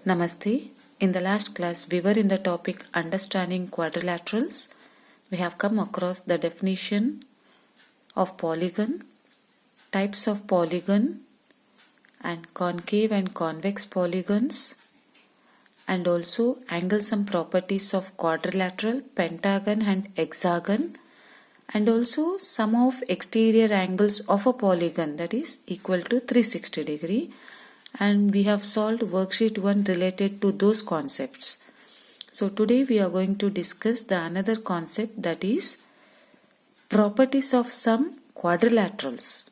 Namaste. In the last class, we were in the topic understanding quadrilaterals. We have come across the definition of polygon, types of polygon, and concave and convex polygons, and also angles and properties of quadrilateral, pentagon, and hexagon, and also sum of exterior angles of a polygon that is equal to 360 degree. And we have solved worksheet 1 related to those concepts. So today we are going to discuss the another concept, that is properties of some quadrilaterals.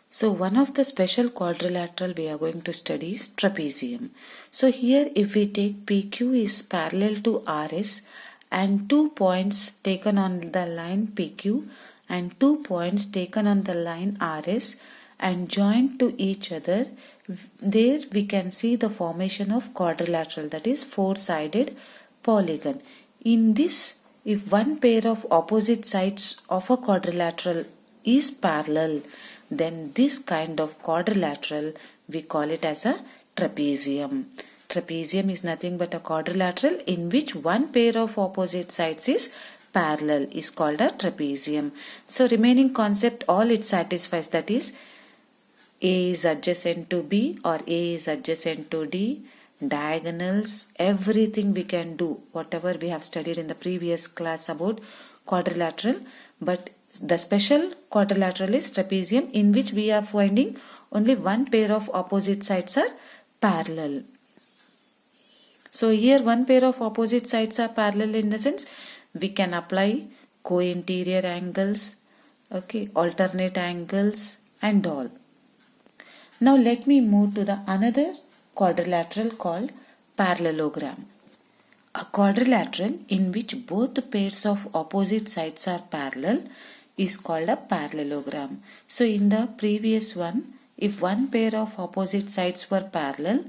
So one of the special quadrilateral we are going to study is trapezium. So here if we take PQ is parallel to RS and 2 points taken on the line PQ and 2 points taken on the line RS and joined to each other, there we can see the formation of quadrilateral, that is four-sided polygon. In this, if one pair of opposite sides of a quadrilateral is parallel, then this kind of quadrilateral we call it as a trapezium. Trapezium is nothing but a quadrilateral in which one pair of opposite sides is parallel is called a trapezium. So remaining concept all it satisfies, that is A is adjacent to B or A is adjacent to D, diagonals, everything we can do, whatever we have studied in the previous class about quadrilateral. But the special quadrilateral is trapezium in which we are finding only one pair of opposite sides are parallel. So here one pair of opposite sides are parallel in the sense we can apply co-interior angles, alternate angles and all. Now let me move to the another quadrilateral called parallelogram. A quadrilateral in which both pairs of opposite sides are parallel is called a parallelogram. So in the previous one, if one pair of opposite sides were parallel,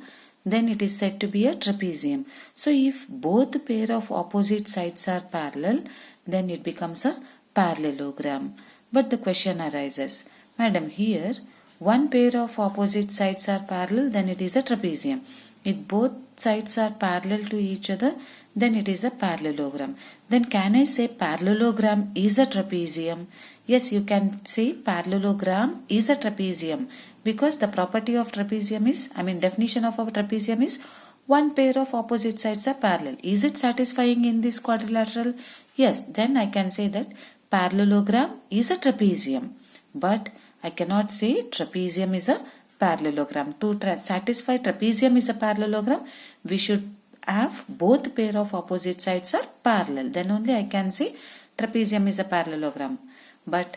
then it is said to be a trapezium. So if both pair of opposite sides are parallel, then it becomes a parallelogram. But the question arises, madam, here one pair of opposite sides are parallel, then it is a trapezium. If both sides are parallel to each other, then it is a parallelogram. Then can I say parallelogram is a trapezium? Yes, you can say parallelogram is a trapezium because the property of trapezium is, definition of a trapezium is one pair of opposite sides are parallel. Is it satisfying in this quadrilateral? Yes, then I can say that parallelogram is a trapezium. But I cannot say trapezium is a parallelogram. To satisfy trapezium is a parallelogram, we should have both pair of opposite sides are parallel. Then only I can say trapezium is a parallelogram. But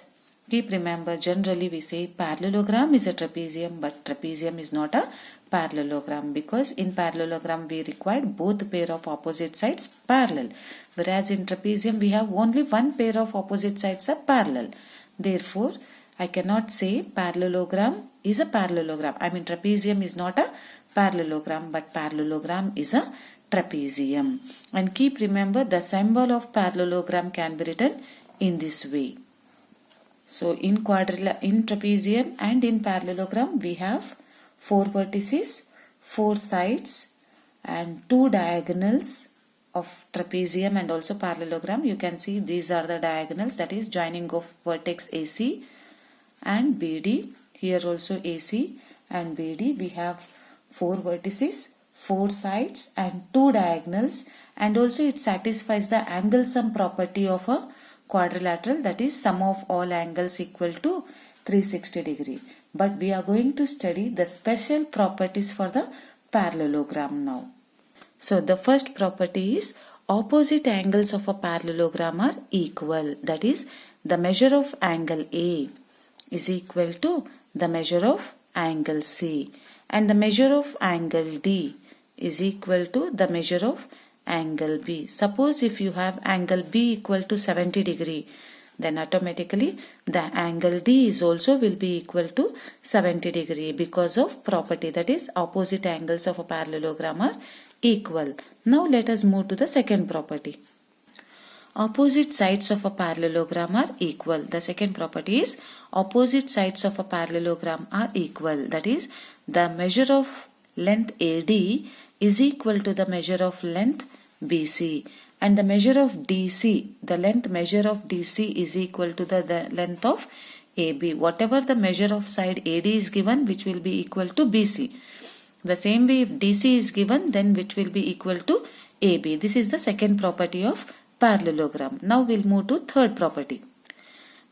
keep remember, generally we say parallelogram is a trapezium, but trapezium is not a parallelogram because in parallelogram we require both pair of opposite sides parallel. Whereas in trapezium we have only one pair of opposite sides are parallel. Therefore, I cannot say parallelogram is a parallelogram. Trapezium is not a parallelogram, but parallelogram is a trapezium. And keep remember, the symbol of parallelogram can be written in this way. So in trapezium and in parallelogram, we have 4 vertices, 4 sides and 2 diagonals of trapezium and also parallelogram. You can see these are the diagonals, that is joining of vertex AC and BD. Here also AC and BD. We have 4 vertices, 4 sides and 2 diagonals, and also it satisfies the angle sum property of a quadrilateral, that is sum of all angles equal to 360 degree. But we are going to study the special properties for the parallelogram now. So the first property is opposite angles of a parallelogram are equal, that is the measure of angle A is equal to the measure of angle C, and the measure of angle D is equal to the measure of angle B. Suppose if you have angle B equal to 70 degree, then automatically the angle D is also will be equal to 70 degree because of property, that is opposite angles of a parallelogram are equal. Now let us move to the second property. Opposite sides of a parallelogram are equal. The second property is opposite sides of a parallelogram are equal. That is the measure of length AD is equal to the measure of length BC, and the measure of DC, the length measure of DC is equal to the length of AB. Whatever the measure of side AD is given, which will be equal to BC. The same way if DC is given, then which will be equal to AB. This is the second property of parallelogram. Now we'll move to third property.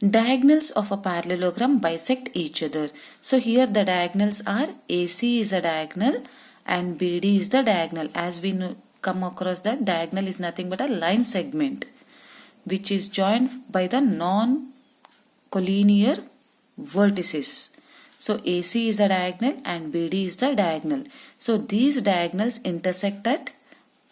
Diagonals of a parallelogram bisect each other. So here the diagonals are AC is a diagonal and BD is the diagonal. As we come across that, diagonal is nothing but a line segment which is joined by the non-collinear vertices. So AC is a diagonal and BD is the diagonal. So these diagonals intersect at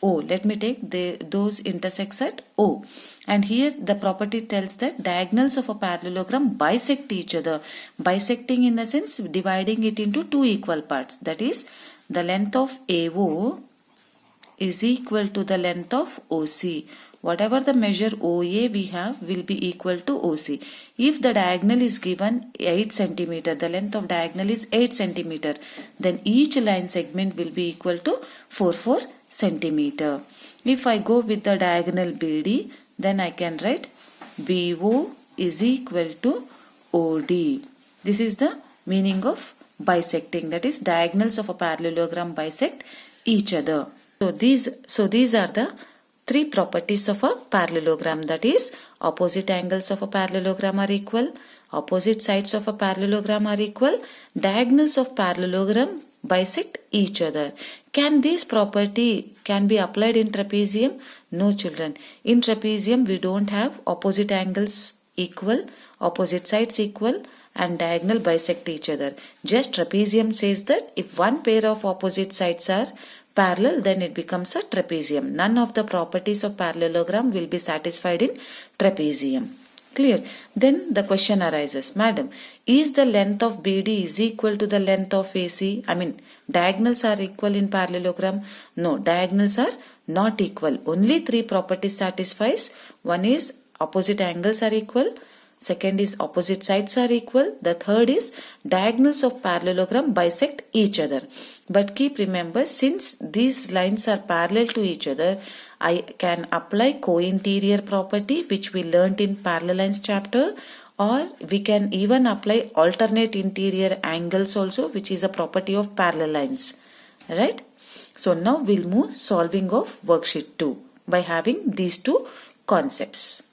O. Let me take those intersects at O. And here the property tells that diagonals of a parallelogram bisect each other. Bisecting in the sense dividing it into two equal parts. That is, the length of AO is equal to the length of OC. Whatever the measure OA we have will be equal to OC. If the diagonal is given 8 cm, the length of diagonal is 8 cm, then each line segment will be equal to 4 cm. If I go with the diagonal BD, then I can write BO is equal to OD. This is the meaning of bisecting, that is diagonals of a parallelogram bisect each other. So these are the three properties of a parallelogram, that is opposite angles of a parallelogram are equal, opposite sides of a parallelogram are equal, diagonals of parallelogram bisect each other. Can this property be applied in trapezium? No, children. In trapezium we don't have opposite angles equal, opposite sides equal and diagonal bisect each other. Just trapezium says that if one pair of opposite sides are parallel, then it becomes a trapezium. None of the properties of parallelogram will be satisfied in trapezium. Clear? Then the question arises, Madam, is the length of BD is equal to the length of AC? I mean, diagonals are equal in parallelogram? No, diagonals are not equal. Only three properties satisfies. One is opposite angles are equal. Second is opposite sides are equal. The third is diagonals of parallelogram bisect each other. But keep remember, since these lines are parallel to each other, I can apply co-interior property which we learnt in parallel lines chapter, or we can even apply alternate interior angles also, which is a property of parallel lines. Right? So now we'll move solving of worksheet 2 by having these two concepts.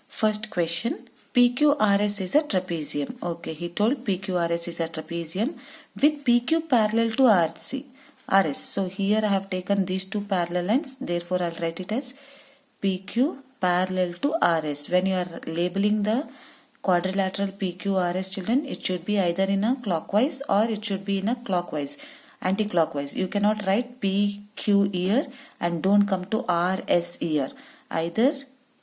First question, PQRS is a trapezium. Okay, he told PQRS is a trapezium with PQ parallel to RS. So here I have taken these two parallel lines. Therefore, I'll write it as PQ parallel to RS. When you are labeling the quadrilateral PQRS, children, it should be either in a clockwise or it should be in a clockwise, anti-clockwise. You cannot write PQ here and don't come to RS here. Either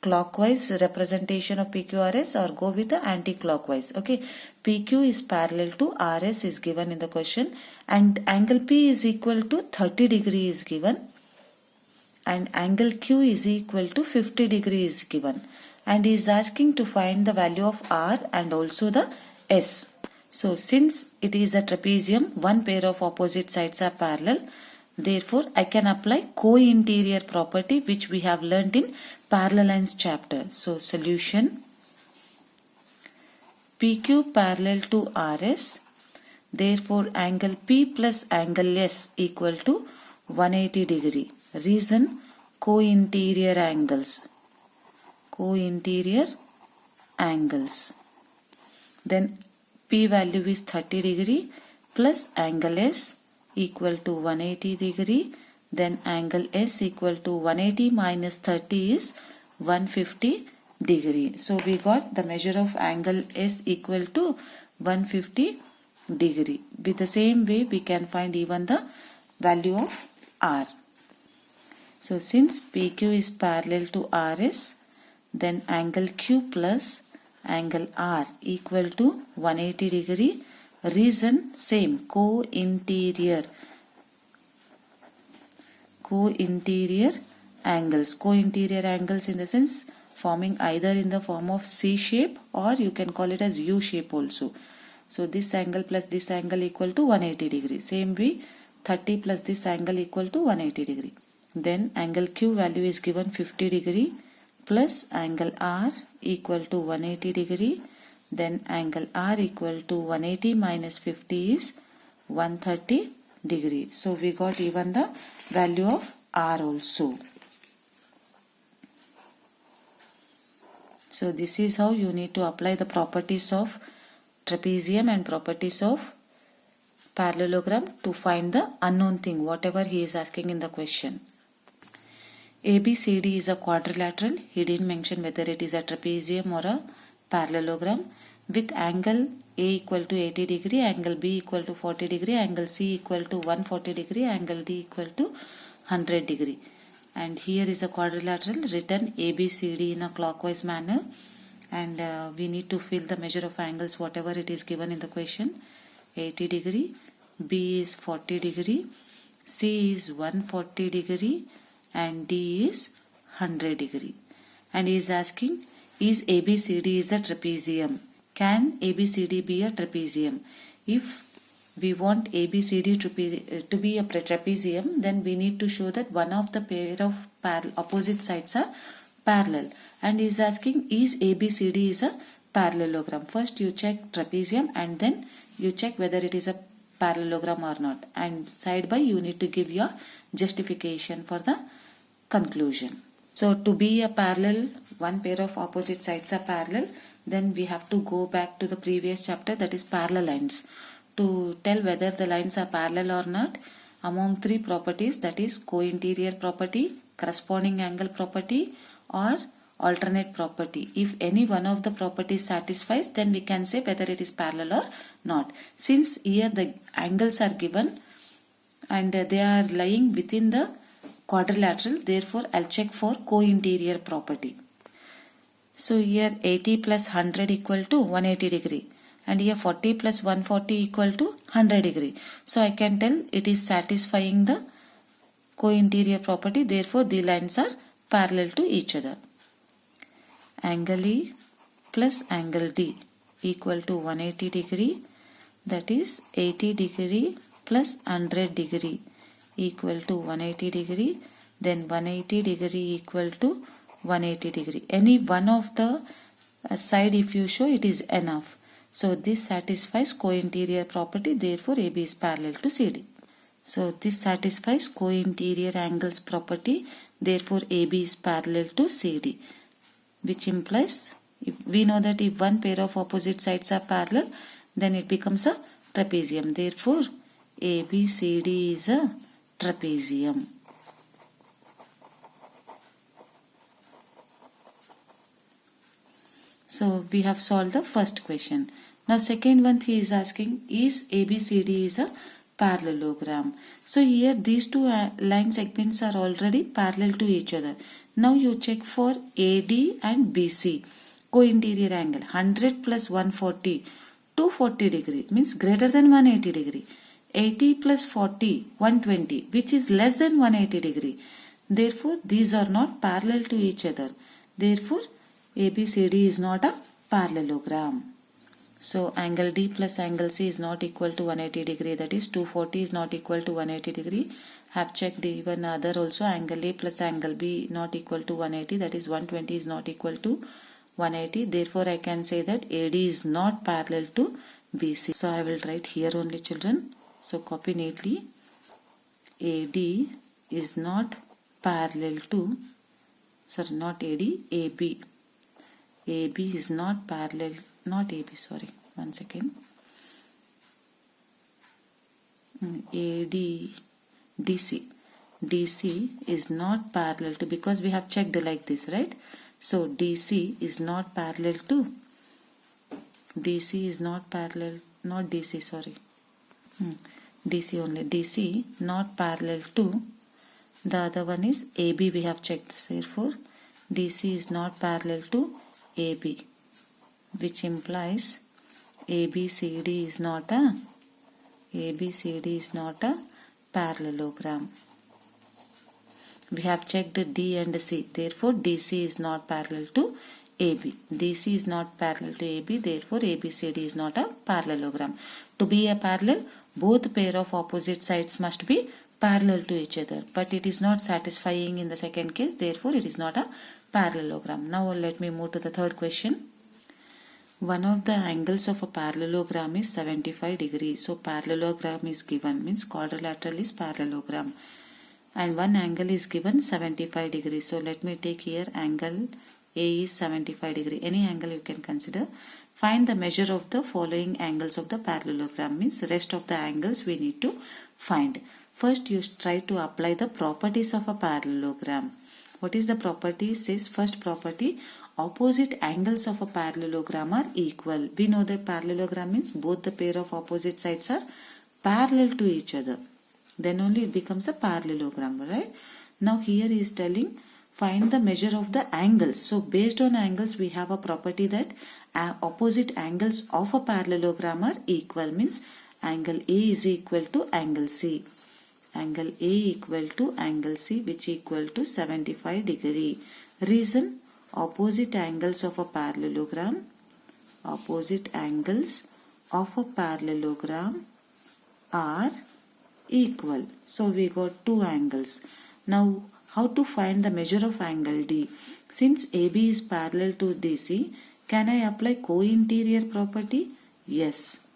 clockwise representation of PQRS or go with the anti-clockwise. Okay, PQ is parallel to RS is given in the question, and angle P is equal to 30 degree is given, and angle Q is equal to 50 degree is given, and he is asking to find the value of R and also the S. So since it is a trapezium, one pair of opposite sides are parallel, therefore I can apply co-interior property which we have learnt in parallel lines chapter. So solution, PQ parallel to RS, therefore angle P plus angle S equal to 180 degree. Reason, co-interior angles. Then P value is 30 degree plus angle S equal to 180 degree. Then angle S equal to 180 minus 30 is 150 degree. So we got the measure of angle S equal to 150 degree. With the same way we can find even the value of R. So since PQ is parallel to RS, then angle Q plus angle R equal to 180 degree. Reason, same, co-interior angles. Co-interior angles in the sense forming either in the form of C shape or you can call it as U shape also. So this angle plus this angle equal to 180 degree. Same way 30 plus this angle equal to 180 degree. Then angle Q value is given 50 degree plus angle R equal to 180 degree. Then angle R equal to 180 minus 50 is 130 degree. So we got even the value of R also. So this is how you need to apply the properties of trapezium and properties of parallelogram to find the unknown thing, whatever he is asking in the question. ABCD is a quadrilateral. He didn't mention whether it is a trapezium or a parallelogram with angle A equal to 80 degree, angle B equal to 40 degree, angle C equal to 140 degree, angle D equal to 100 degree. And here is a quadrilateral written ABCD in a clockwise manner, and we need to fill the measure of angles whatever it is given in the question. 80 degree, B is 40 degree, C is 140 degree, and D is 100 degree. And he is asking, is ABCD is a trapezium? Can ABCD be a trapezium? If we want ABCD to be a trapezium, then we need to show that one of the pair of opposite sides are parallel. And he is asking, is ABCD is a parallelogram? First you check trapezium and then you check whether it is a parallelogram or not. And side by you need to give your justification for the conclusion. So to be a parallel, one pair of opposite sides are parallel, then we have to go back to the previous chapter, that is parallel lines, to tell whether the lines are parallel or not among three properties, that is co-interior property, corresponding angle property, or alternate property. If any one of the properties satisfies, then we can say whether it is parallel or not. Since here the angles are given and they are lying within the quadrilateral, therefore I'll check for co-interior property. So here 80 plus 100 equal to 180 degree, and here 40 plus 140 equal to 100 degree. So I can tell it is satisfying the co-interior property, therefore the lines are parallel to each other. Angle E plus angle D equal to 180 degree, that is 80 degree plus 100 degree equal to 180 degree, then 180 degree equal to 180 degree. Any one of the side if you show, it is enough. So this satisfies co-interior property, therefore AB is parallel to CD. So this satisfies co-interior angles property, therefore AB is parallel to CD, which implies, if we know that if one pair of opposite sides are parallel, then it becomes a trapezium. Therefore ABCD is a trapezium. So we have solved the first question. Now second one he is asking, is ABCD is a parallelogram? So here these two line segments are already parallel to each other. Now you check for AD and BC co-interior angle. 100 plus 140, 240 degree means greater than 180 degree. 80 plus 40, 120, which is less than 180 degree. Therefore these are not parallel to each other. Therefore ABCD is not a parallelogram. So angle D plus angle C is not equal to 180 degree, that is 240 is not equal to 180 degree. Have checked even other also, angle A plus angle B not equal to 180, that is 120 is not equal to 180. Therefore I can say that AD is not parallel to BC. So I will write here only, children. So copy neatly. AD is not parallel to, sorry, not AD, AB. AB is not parallel, not AB, sorry, one second. AD, DC. DC is not parallel to, because we have checked like this, right? So DC is not parallel to, DC is not parallel, not DC, sorry. DC only, DC not parallel to, the other one is AB, we have checked, therefore DC is not parallel to AB, which implies ABCD is not a parallelogram. We have checked D and C, therefore DC is not parallel to AB. DC is not parallel to AB, therefore ABCD is not a parallelogram. To be a parallel, both pair of opposite sides must be parallel to each other, but it is not satisfying in the second case, therefore it is not a parallelogram. Now let me move to the third question. One of the angles of a parallelogram is 75 degrees. So parallelogram is given, means quadrilateral is parallelogram, and one angle is given 75 degrees. So let me take here angle A is 75 degree. Any angle you can consider. Find the measure of the following angles of the parallelogram, means rest of the angles we need to find. First you try to apply the properties of a parallelogram. What is the property? Says first property, opposite angles of a parallelogram are equal. We know that parallelogram means both the pair of opposite sides are parallel to each other. Then only it becomes a parallelogram, right? Now here he is telling find the measure of the angles. So based on angles we have a property that opposite angles of a parallelogram are equal, means angle A is equal to angle C. Angle A equal to angle C, which equal to 75 degree. Reason, opposite angles of a parallelogram, opposite angles of a parallelogram are equal. So we got two angles. Now how to find the measure of angle D? Since AB is parallel to DC, can I apply co-interior property? Yes.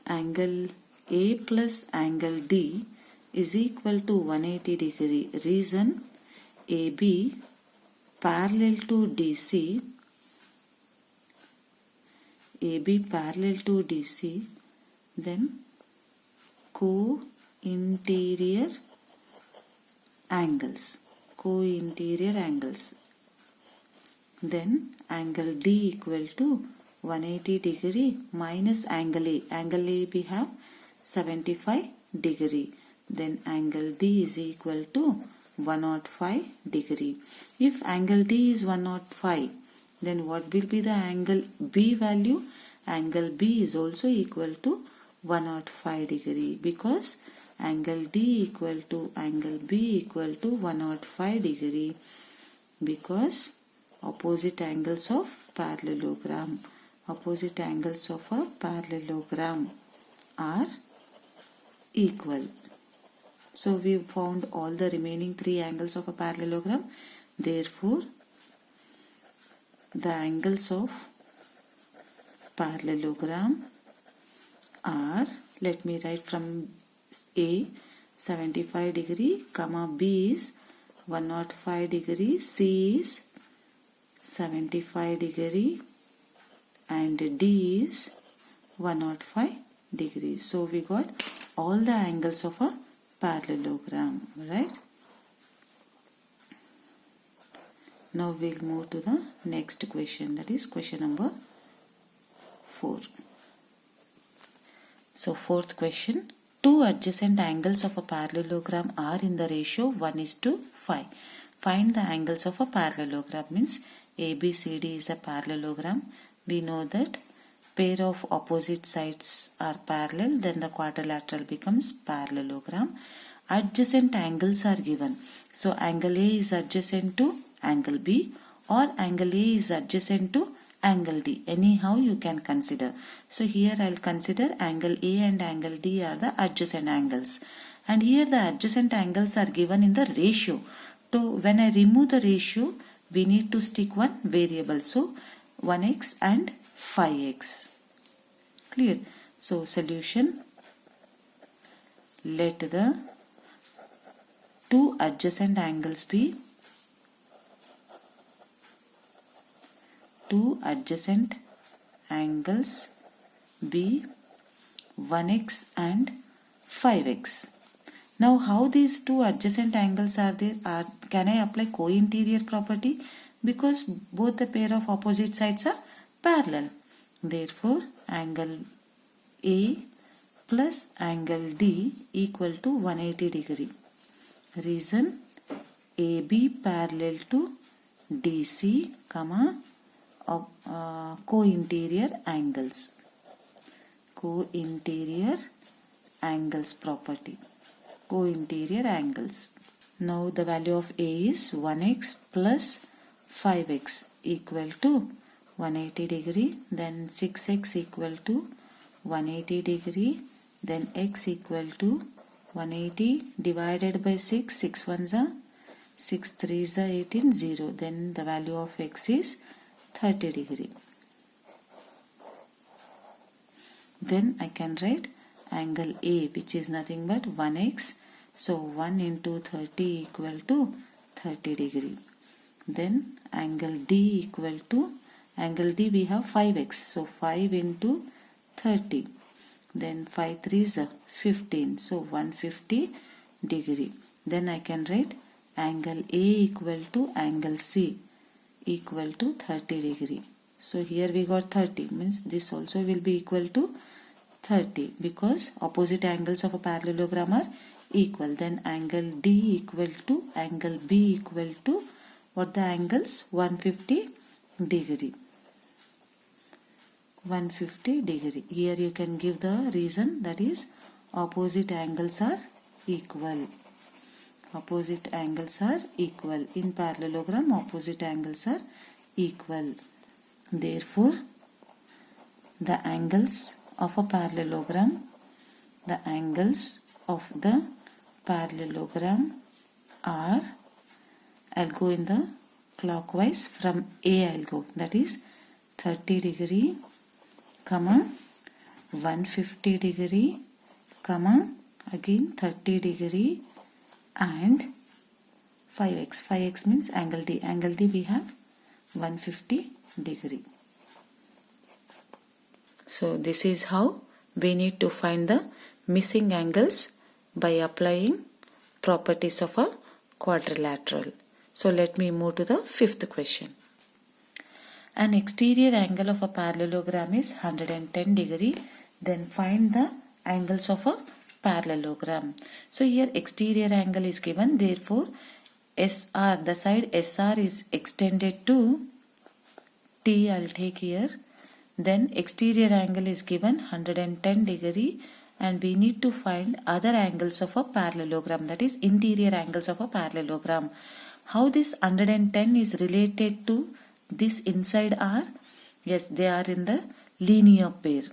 Angle A plus angle D is equal to 180 degree. Reason, AB parallel to DC, AB parallel to DC, then co-interior angles, co-interior angles. Then angle D equal to 180 degree minus angle A. Angle A we have 75 degree. Then angle D is equal to 105 degree. If angle D is 105, then what will be the angle B value? Angle B is also equal to 105 degree, because angle D equal to angle B equal to 105 degree, because opposite angles of parallelogram, opposite angles of a parallelogram are equal. So we found all the remaining three angles of a parallelogram. Therefore the angles of parallelogram are, let me write from A 75 degree, comma B is 105 degree, C is 75 degree, and D is 105 degree. So we got all the angles of a parallelogram, right? Now we'll move to the next question, that is question number 4. So fourth question, two adjacent angles of a parallelogram are in the ratio 1:5. Find the angles of a parallelogram, means ABCD is a parallelogram. We know that pair of opposite sides are parallel, then the quadrilateral becomes parallelogram. Adjacent angles are given. So angle A is adjacent to angle B, or angle A is adjacent to angle D. Anyhow you can consider. So here I'll consider angle A and angle D are the adjacent angles. And here the adjacent angles are given in the ratio. So when I remove the ratio, we need to stick one variable. So 1x and 5x. Clear? So solution, let the two adjacent angles be two adjacent angles be 1x and 5x. Now how these two adjacent angles are there? Can I apply co-interior property? Because both the pair of opposite sides are parallel. Therefore angle A plus angle D equal to 180 degree. Reason, AB parallel to DC, comma co-interior angles. Co-interior angles property. Co-interior angles. Now the value of A is 1x plus 5x equal to 180 degree. Then 6x equal to 180 degree. Then x equal to 180 divided by 6. 6 ones are 6 3s are 18, 0. Then the value of x is 30 degree. Then I can write angle A, which is nothing but 1x. So 1 into 30 equal to 30 degree. Then angle D equal to, angle D we have 5x. So 5 into 30. Then 5 3s are 15. So 150 degree. Then I can write angle A equal to angle C equal to 30 degree. So here we got 30, means this also will be equal to 30 because opposite angles of a parallelogram are equal. Then angle D equal to angle B equal to what the angles? 150 degree. 150 degree. Here you can give the reason, that is opposite angles are equal. Opposite angles are equal. In parallelogram, opposite angles are equal. Therefore, the angles of a parallelogram, the angles of the parallelogram are, I'll go in the clockwise, from A I'll go, that is 30 degree, comma 150 degree, comma again 30 degree and 5x. 5x means angle D. Angle D we have 150 degree. So this is how we need to find the missing angles by applying properties of a quadrilateral. So let me move to the fifth question. An exterior angle of a parallelogram is 110 degree. Then find the angles of a parallelogram. So here exterior angle is given. Therefore, SR, the side SR is extended to T. I'll take here. Then exterior angle is given 110 degree and we need to find other angles of a parallelogram, that is interior angles of a parallelogram. How this 110 is related to this inside R? Yes, they are in the linear pair.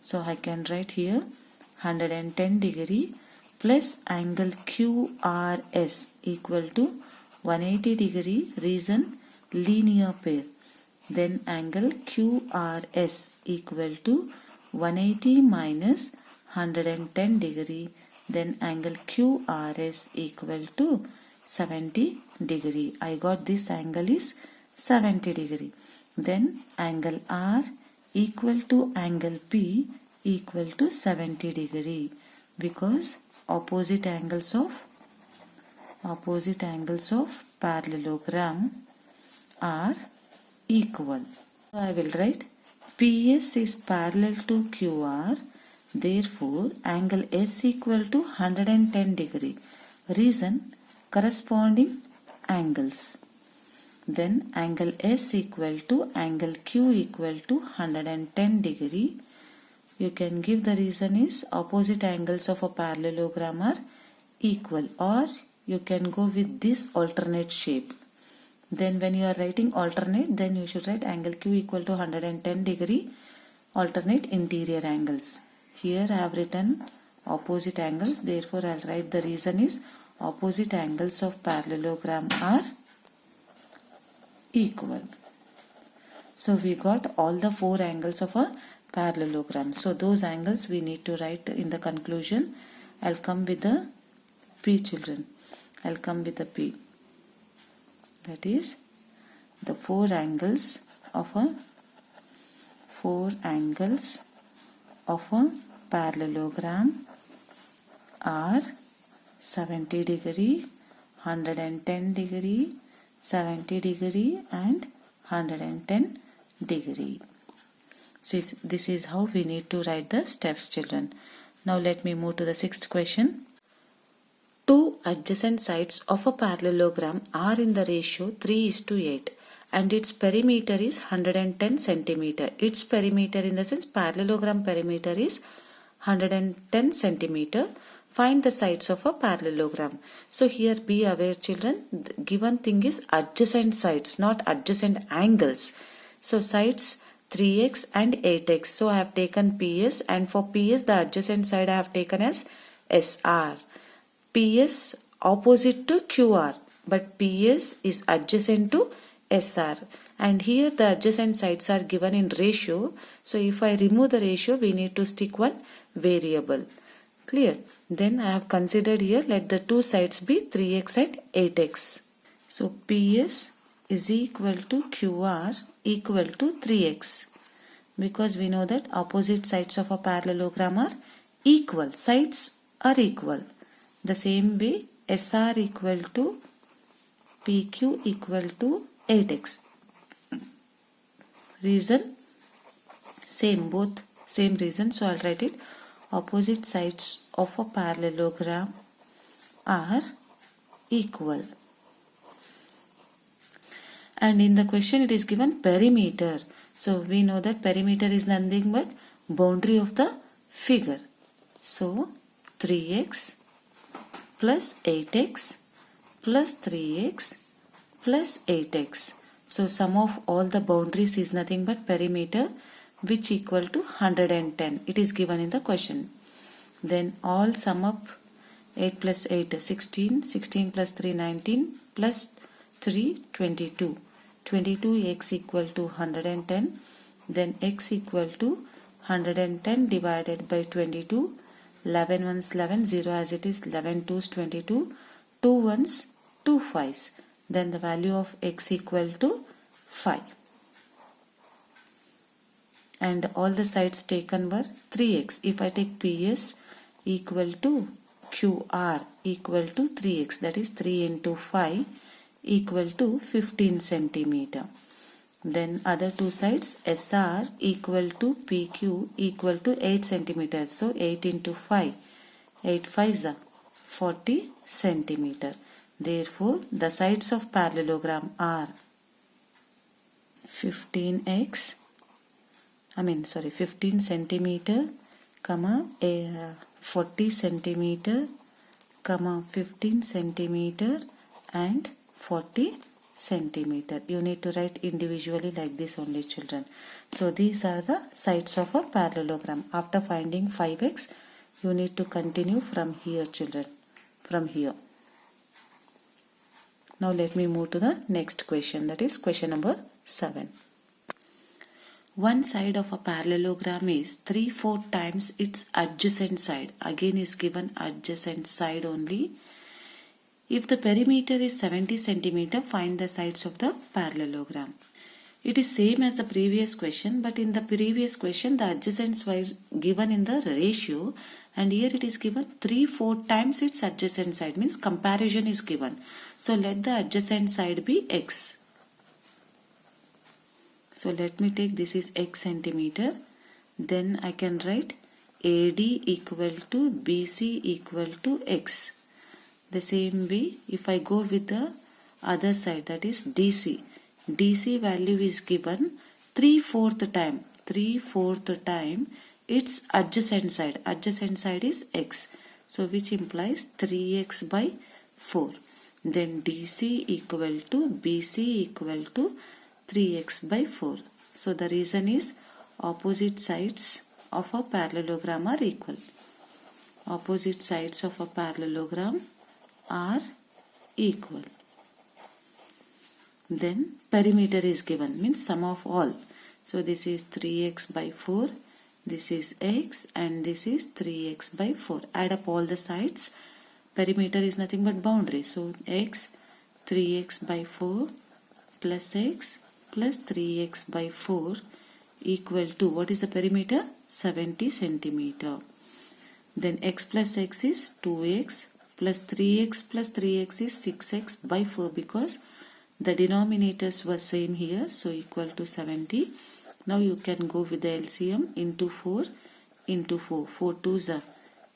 So I can write here 110 degree plus angle QRS equal to 180 degree, reason linear pair. Then angle QRS equal to 180 minus 110 degree. Then angle QRS equal to 70 degree. I got this angle is 70 degree. Then angle R equal to angle P equal to 70 degree because opposite angles of parallelogram are equal. So I will write PS is parallel to QR. Therefore, angle S equal to 110 degree. Reason corresponding angles. Then angle S equal to angle Q equal to 110 degree. You can give the reason is opposite angles of a parallelogram are equal, or you can go with this alternate shape. Then when you are writing alternate, then you should write angle Q equal to 110 degree, alternate interior angles. Here I have written opposite angles, therefore I will write the reason is opposite angles of parallelogram are equal. So we got all the four angles of a parallelogram. So those angles we need to write in the conclusion. I'll come with the P, children. I'll come with the P. That is the four angles of a parallelogram are 70 degree, 110 degree, 70 degree and 110 degree. So this is how we need to write the steps, children. Now let me move to the sixth question. Two adjacent sides of a parallelogram are in the ratio 3:8 and its perimeter is 110 centimeter. Its perimeter in the sense parallelogram perimeter is 110 centimeter. Find the sides of a parallelogram. So here be aware, children, the given thing is adjacent sides, not adjacent angles. So sides 3x and 8x. So I have taken PS, and for PS the adjacent side I have taken as SR. PS opposite to QR, but PS is adjacent to SR, and here the adjacent sides are given in ratio. So if I remove the ratio, we need to stick one variable. Clear? Then I have considered here, let the two sides be 3x and 8x. So PS is equal to QR equal to 3x, because we know that opposite sides of a parallelogram are equal. Sides are equal. The same way SR equal to PQ equal to 8x. Reason same, both same reason. So I'll write it. Opposite sides of a parallelogram are equal. And in the question it is given perimeter. So we know that perimeter is nothing but boundary of the figure. So 3x plus 8x plus 3x plus 8x. So sum of all the boundaries is nothing but perimeter, which equal to 110. It is given in the question. Then all sum up 8 plus 8 16, 16 plus 3 19, plus 3 22. 22x equal to 110. Then x equal to 110 divided by 22. 11 ones 11, 0 as it is, 11 twos 22, 2 ones 2 5s. Then the value of x equal to 5. And all the sides taken were 3x. If I take PS equal to QR equal to 3x, that is 3 into 5 equal to 15 centimeter. Then other two sides SR equal to PQ equal to 8 centimeter. So 8 into 5, 8 5s are 40 centimeter. Therefore the sides of parallelogram are 15 centimeter, 40 centimeter, 15 centimeter and 40 centimeter. You need to write individually like this only, children. So these are the sides of a parallelogram. After finding 5x, you need to continue from here, children. From here. Now let me move to the next question, that is question number 7. One side of a parallelogram is 3/4 times its adjacent side. Again is given adjacent side only. If the perimeter is 70 centimeter, find the sides of the parallelogram. It is same as the previous question, but in the previous question the adjacents were given in the ratio, and here it is given 3/4 times its adjacent side, means comparison is given. So let the adjacent side be x. So let me take, this is x centimeter. Then I can write AD equal to BC equal to x. The same way if I go with the other side, that is DC. DC value is given 3/4 time. 3/4 time its adjacent side. Adjacent side is x. So which implies 3x by 4. Then DC equal to BC equal to 3x by 4. So the reason is opposite sides of a parallelogram are equal. Opposite sides of a parallelogram are equal. Then perimeter is given, means sum of all. So this is 3x by 4, this is x, and this is 3x by 4. Add up all the sides. Perimeter is nothing but boundary. So x 3x by 4 plus x plus 3x by 4 equal to, what is the perimeter? 70 centimeter. Then x plus x is 2x plus 3x is 6x by 4, because the denominators were same here, so equal to 70. Now you can go with the LCM into 4 into 4. 4 2s are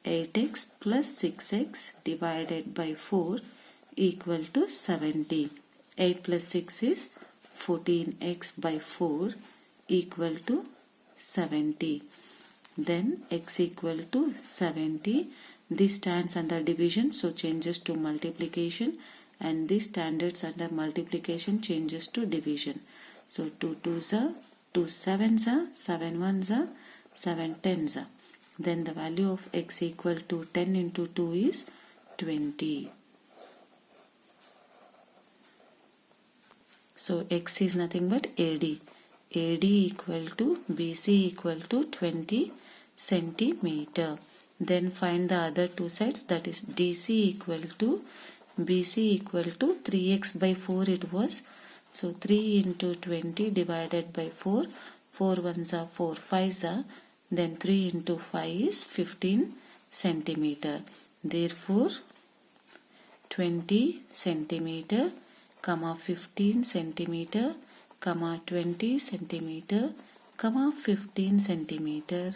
8x plus 6x divided by 4 equal to 70. 8 plus 6 is 14x by 4 equal to 70. Then x equal to 70. This stands under division, so changes to multiplication, and this standards under multiplication changes to division. So 2 2s are 2 7s are 7 1s are 7 10s are. Then the value of x equal to 10 into 2 is 20. So x is nothing but AD. AD equal to BC equal to 20 centimeter. Then find the other two sides, that is DC equal to BC equal to 3x by 4 it was. So 3 into 20 divided by 4. 4 1s are 4 5s are. Then 3 into 5 is 15 centimeter. Therefore 20 centimeter, comma 15 centimeter, comma 20 centimeter, comma 15 centimeter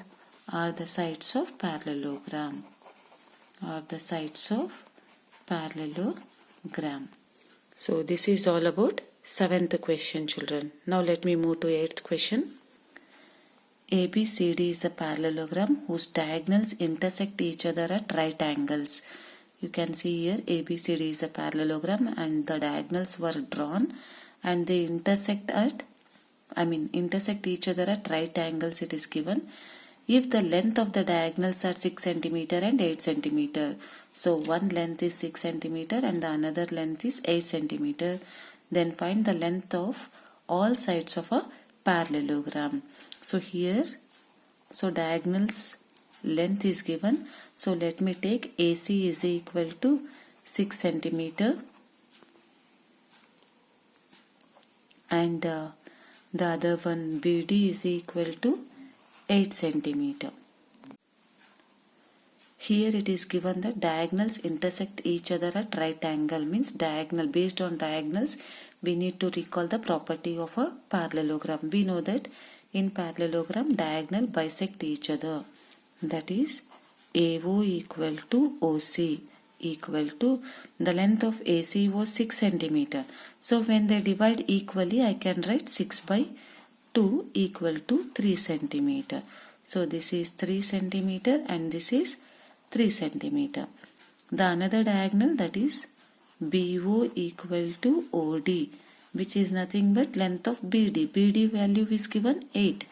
are the sides of parallelogram. So this is all about 7th question, children. Now let me move to 8th question. ABCD is a parallelogram whose diagonals intersect each other at right angles. You can see here ABCD is a parallelogram and the diagonals were drawn and they intersect each other at right angles it is given. If the length of the diagonals are 6 cm and 8 cm. So one length is 6 cm and the another length is 8 cm. Then find the length of all sides of a parallelogram. So here, diagonals length is given. So let me take AC is equal to 6 centimeter and the other one BD is equal to 8 centimeter. Here it is given that diagonals intersect each other at right angle, means diagonal. Based on diagonals we need to recall the property of a parallelogram. We know that in parallelogram diagonal bisect each other, that is AO equal to OC equal to the length of AC was 6 centimeter. So when they divide equally I can write 6 by 2 equal to 3 centimeter. So this is 3 centimeter and this is 3 centimeter. The another diagonal, that is BO equal to OD, which is nothing but length of BD. BD value is given 8.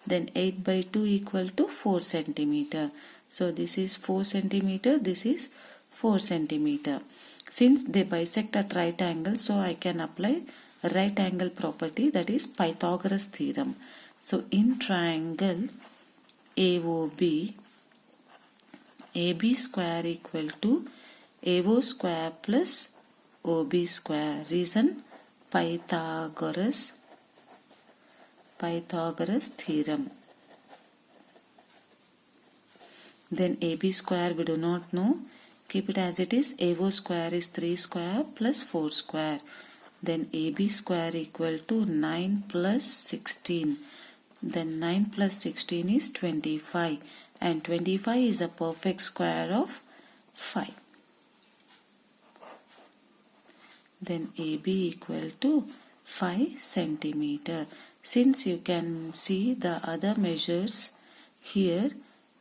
Then 8 by 2 equal to 4 centimeter. So this is 4 centimeter, this is 4 centimeter. Since they bisect at right angle, so I can apply right angle property, that is Pythagoras theorem. So in triangle AOB, AB square equal to AO square plus OB square. Reason Pythagoras theorem. Then AB square we do not know. Keep it as it is. AO square is 3 square plus 4 square. Then AB square equal to 9 plus 16. Then 9 plus 16 is 25. And 25 is a perfect square of 5. Then AB equal to 5 centimeter. Since you can see the other measures here,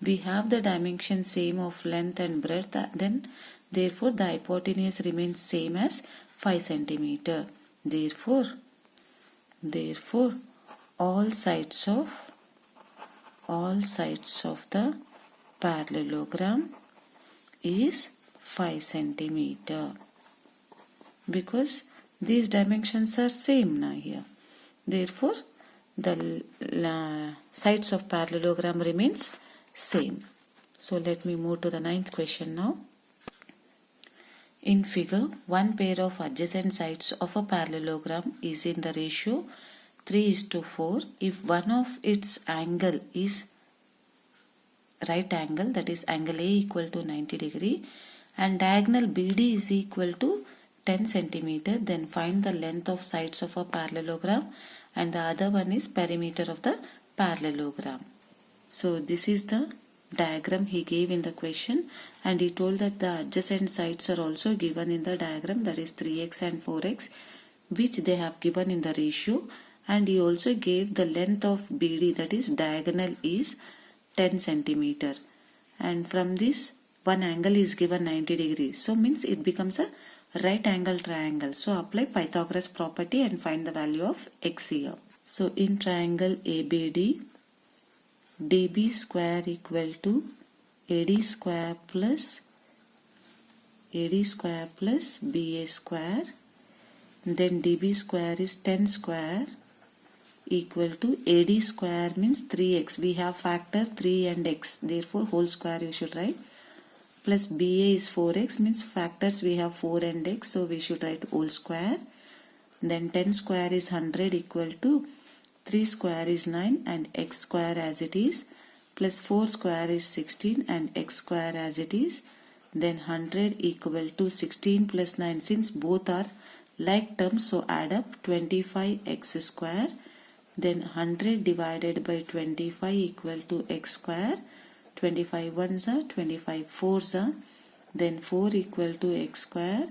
we have the dimension same of length and breadth, then therefore the hypotenuse remains same as 5 centimeter. Therefore all sides of the parallelogram is 5 centimeter, because these dimensions are same now here. Therefore the sides of parallelogram remains same. So let me move to the 9th question now. In figure, one pair of adjacent sides of a parallelogram is in the ratio 3:4 if one of its angle is right angle, that is angle A equal to 90 degree, and diagonal BD is equal to 10 centimeter. Then find the length of sides of a parallelogram, and the other one is perimeter of the parallelogram. So this is the diagram he gave in the question, and he told that the adjacent sides are also given in the diagram, that is 3x and 4x, which they have given in the ratio. And he also gave the length of BD, that is diagonal is 10 centimeter, and from this one angle is given 90 degrees, so means it becomes a right angle triangle. So apply Pythagoras property and find the value of x here. So in triangle ABD, DB square equal to AD square plus BA square. Then DB square is 10 square equal to AD square means 3x. We have factor 3 and x. Therefore whole square you should write. Plus BA is 4x means factors we have 4 and x. So we should write whole square. Then 10 square is 100 equal to 3 square is 9 and x square as it is. Plus 4 square is 16 and x square as it is. Then 100 equal to 16 plus 9. Since both are like terms, so add up 25x square. Then 100 divided by 25 equal to x square. 25 ones are 25 fours are. Then 4 equal to x square.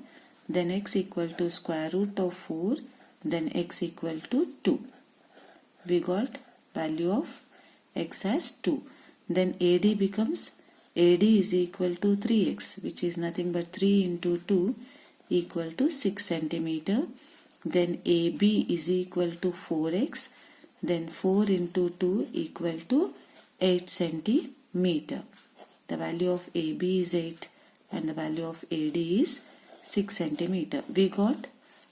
Then x equal to square root of 4. Then x equal to 2. We got value of x as 2. Then AD becomes AD is equal to 3x, which is nothing but 3 into 2 equal to 6 centimeter. Then AB is equal to 4x. Then 4 into 2 equal to 8 centimeter. The value of AB is 8 and the value of AD is 6 centimeter. We got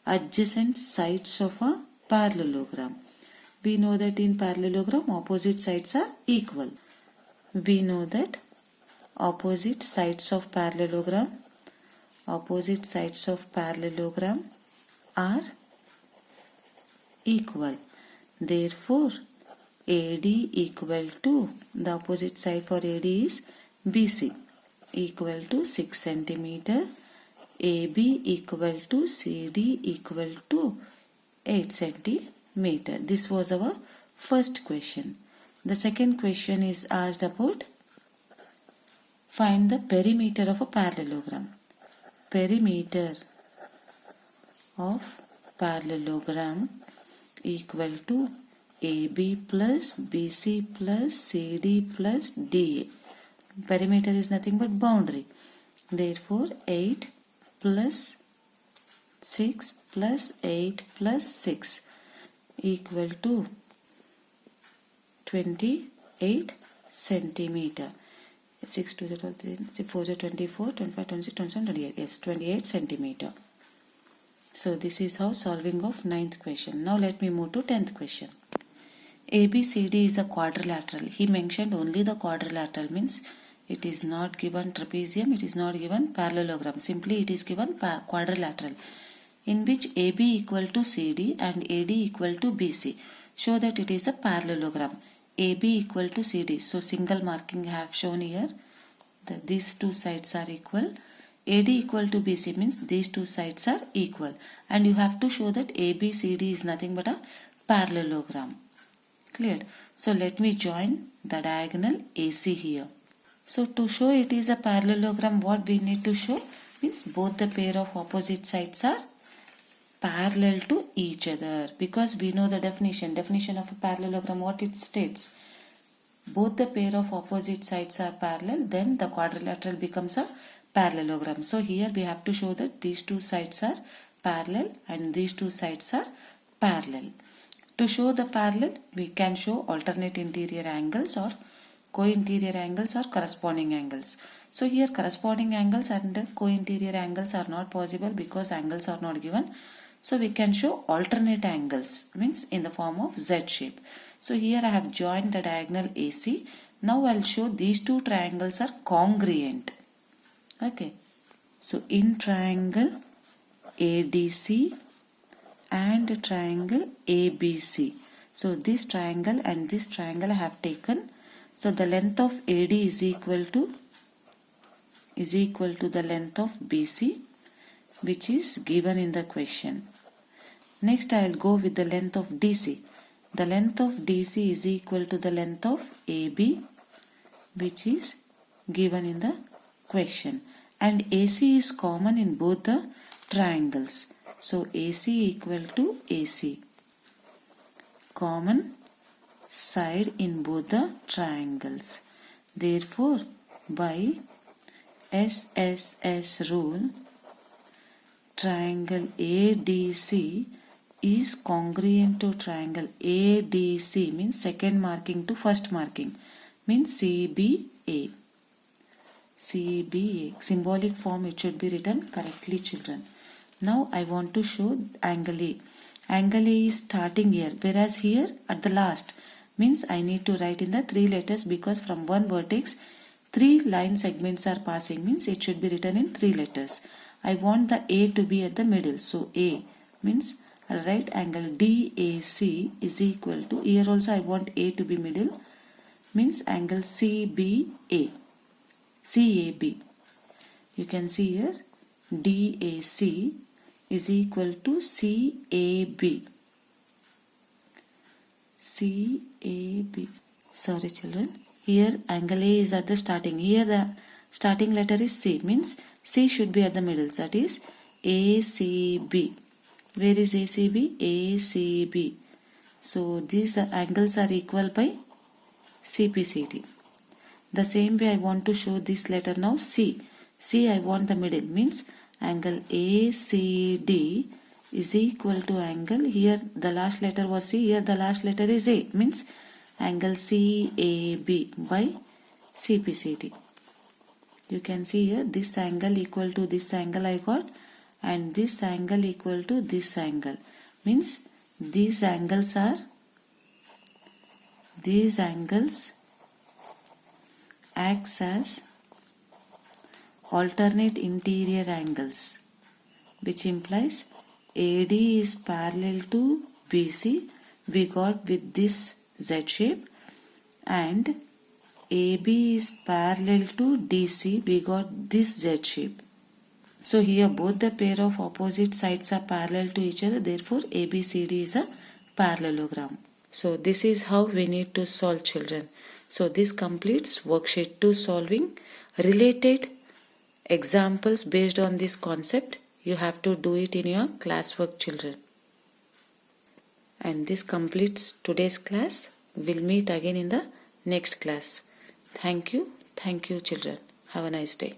adjacent sides of a parallelogram. We know that in parallelogram opposite sides are equal. We know that opposite sides of parallelogram are equal. Therefore, AD equal to, the opposite side for AD is BC, equal to 6 centimeter. AB equal to CD equal to 8 centimeter. This was our first question. The second question is asked about find the perimeter of a parallelogram. Perimeter of parallelogram equal to AB plus BC plus CD plus DA. Perimeter is nothing but boundary. Therefore 8 plus 6 plus 8 plus 6 equal to 28 centimeter. 6 to the 12, 4 to 24, 25, 26, 27, 28. Yes, 28 centimeter. So this is how solving of 9th question. Now let me move to 10th question. ABCD is a quadrilateral. He mentioned only the quadrilateral, means it is not given trapezium, it is not given parallelogram. Simply it is given quadrilateral, in which AB equal to CD and AD equal to BC. Show that it is a parallelogram. AB equal to CD. So single marking I have shown here. That these two sides are equal. AD equal to BC means these two sides are equal. And you have to show that ABCD is nothing but a parallelogram. Clear? So let me join the diagonal AC here. So to show it is a parallelogram, what we need to show? Means both the pair of opposite sides are parallel to each other, because we know the definition of a parallelogram, what it states. Both the pair of opposite sides are parallel, then the quadrilateral becomes a parallelogram. So here we have to show that these two sides are parallel and these two sides are parallel. To show the parallel, we can show alternate interior angles or co-interior angles or corresponding angles. So here corresponding angles and co-interior angles are not possible because angles are not given. So we can show alternate angles, means in the form of Z shape. So here I have joined the diagonal AC. Now I'll show these two triangles are congruent. Okay. So in triangle ADC and triangle ABC. So this triangle and this triangle I have taken. So the length of AD is equal to the length of BC, which is given in the question. Next I will go with the length of DC. The length of DC is equal to the length of AB, which is given in the question. And AC is common in both the triangles. So AC equal to AC. Common side in both the triangles. Therefore, by SSS rule, triangle ADC is congruent to triangle ADC, means second marking to first marking, means CBA. CBA. Symbolic form it should be written correctly, children. Now I want to show angle A. Angle A is starting here, whereas here at the last, means I need to write in the 3 letters because from one vertex 3 line segments are passing, means it should be written in 3 letters. I want the A to be at the middle, so A means I'll write angle DAC is equal to, here also I want A to be middle, means angle CBA. CAB. You can see here DAC is equal to CAB. CAB. Sorry children. Here angle A is at the starting. Here the starting letter is C, means C should be at the middle. That is ACB. Where is ACB? ACB. So these angles are equal by CPCD. The same way I want to show this letter now C. C I want the middle, means angle ACD is equal to angle, here the last letter was C, here the last letter is A, means angle CAB by CPCD. You can see here this angle equal to this angle I got, and this angle equal to this angle, means these angles acts as alternate interior angles, which implies AD is parallel to BC, we got with this Z shape, and AB is parallel to DC, we got this Z shape. So here both the pair of opposite sides are parallel to each other, therefore ABCD is a parallelogram. So this is how we need to solve, children. So this completes worksheet 2 solving. Related examples based on this concept, you have to do it in your classwork, children. And this completes today's class. We'll meet again in the next class. Thank you, children. Have a nice day.